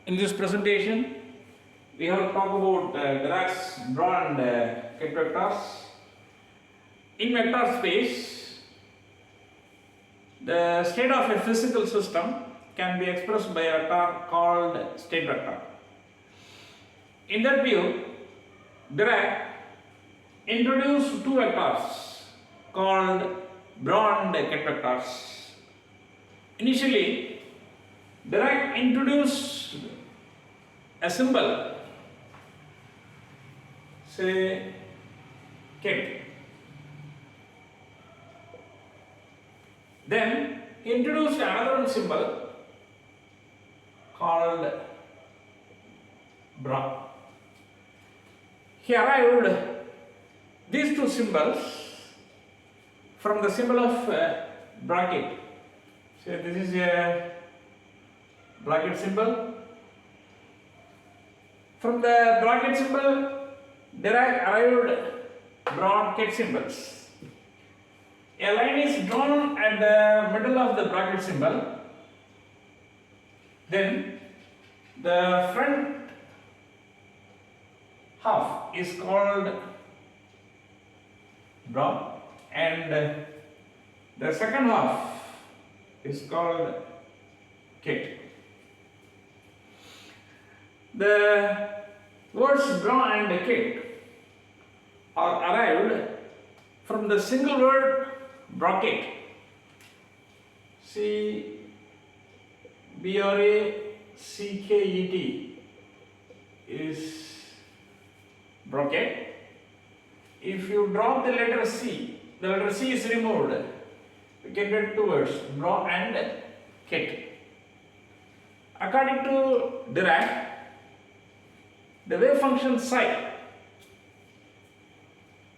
In this presentation, we have to talk about Dirac's draw and Ket vectors. In vector space, the state of a physical system can be expressed by a vector called state vector. In that view, Dirac introduced two vectors called draw and Ket vectors. Initially, Dirac introduced a symbol, say ket. Then he introduced another symbol called bra. He arrived these two symbols from the symbol of bracket. So this is a bracket symbol. From the bracket symbol, Dirac arrived drawn ket symbols. A line is drawn at the middle of the bracket symbol. Then the front half is called draw and the second half is called ket. The words draw and ket are arrived from the single word bracket. See, B-R-A-C-K-E-T is bracket. If you drop the letter C is removed. We can get two words, draw and ket. According to Dirac, the wave function psi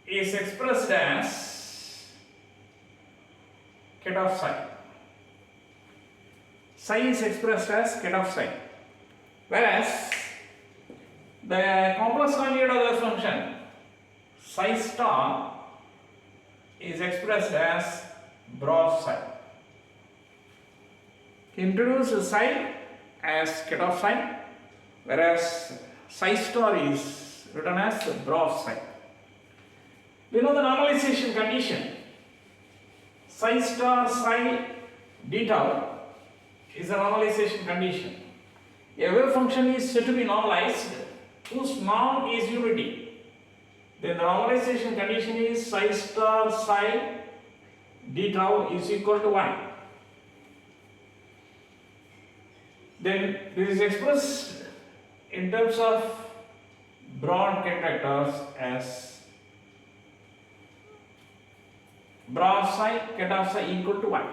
is expressed as ket of psi. Psi is expressed as ket of psi. Whereas the complex conjugate of the wave function psi star is expressed as bra of psi. He introduced psi as ket of psi, whereas psi star is written as bra of psi. We know the normalization condition. Psi star psi d tau is a normalization condition. A wave function is said to be normalized whose norm is unity. Then the normalization condition is psi star psi d tau is equal to 1. Then this is expressed in terms of drawn ket vectors as bra of psi, ket of psi equal to 1.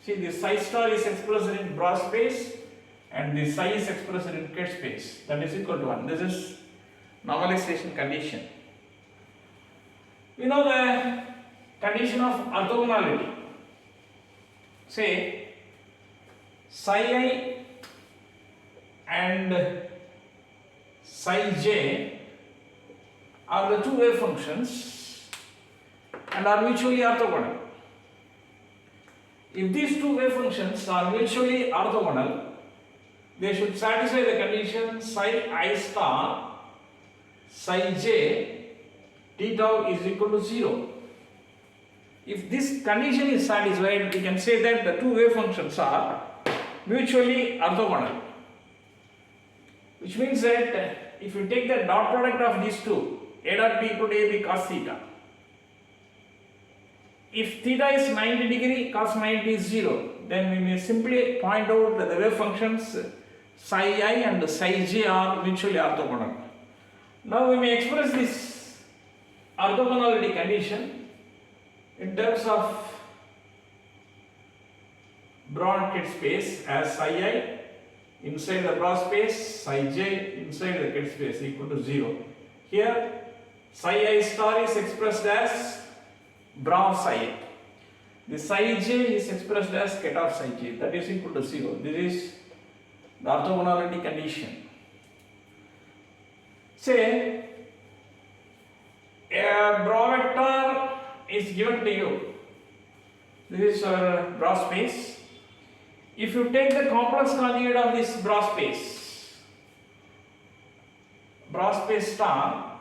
See, the psi star is expressed in bra space and the psi is expressed in ket space, that is equal to 1. This is normalization condition. We know the condition of orthogonality. Say psi I and psi j are the two wave functions and are mutually orthogonal. If these two wave functions are mutually orthogonal, they should satisfy the condition psi I star psi j d tau is equal to 0. If this condition is satisfied, we can say that the two wave functions are mutually orthogonal, which means that if you take the dot product of these two, a dot b equal to ab cos theta. If theta is 90 degree, cos 90 is 0, then we may simply point out that the wave functions psi I and psi j are mutually orthogonal. Now we may express this orthogonality condition in terms of drawn ket space as psi I inside the bra space, psi j inside the ket space equal to 0. Here psi I star is expressed as bra of psi I. The psi j is expressed as ket of psi j, that is equal to 0. This is the orthogonality condition. Say a bra vector is given to you. This is our bra space if you take the complex conjugate of this bra space star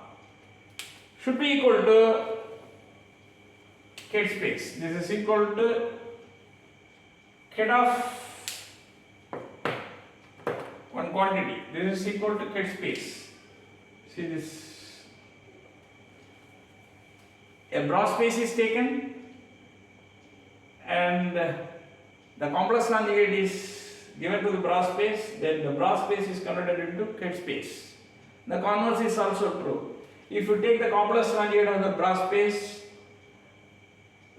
should be equal to Ket space. This is equal to Ket of one quantity. This is equal to Ket space. See this, a bra space is taken and the complex conjugate is given to the bra space, then the bra space is converted into Ket space. The converse is also true. If you take the complex conjugate of the bra space,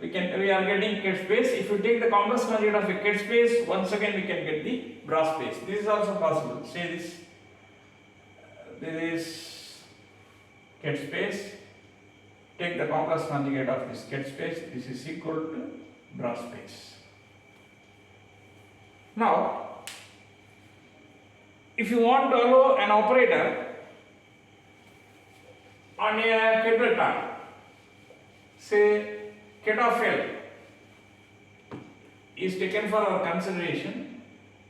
we are getting Ket space. If you take the complex conjugate of a Ket space, once again we can get the bra space. This is also possible. Say this. This is Ket space. Take the complex conjugate of this Ket space. This is equal to bra space. Now, if you want to allow an operator on a Ket vector, say Ket of L is taken for our consideration.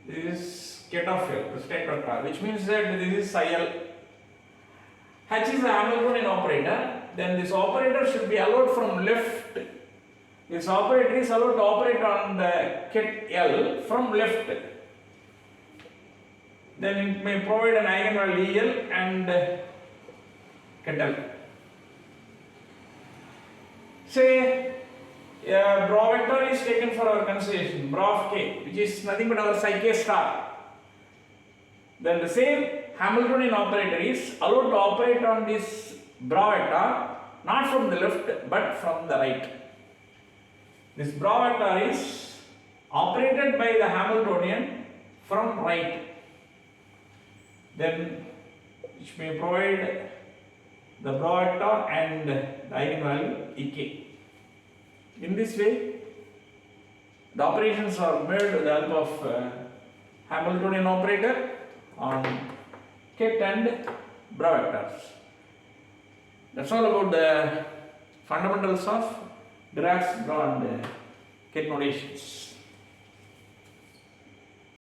This is Ket of L, the state vector, which means that this is psi L. H is a Hamiltonian operator, then this operator should be allowed from left. This operator is allowed to operate on the Ket L from left. Then it may provide an eigenvalue EL and Ket L. Say a bra vector is taken for our consideration, bra of K, which is nothing but our psi K star. Then the same Hamiltonian operator is allowed to operate on this bra vector not from the left but from the right. This bra vector is operated by the Hamiltonian from right. Then which may provide the bra vector and the eigenvalue Ek. In this way, the operations are made with the help of Hamiltonian operator on Ket and bra vectors. That's all about the fundamentals of Dirac's bra and Ket notations.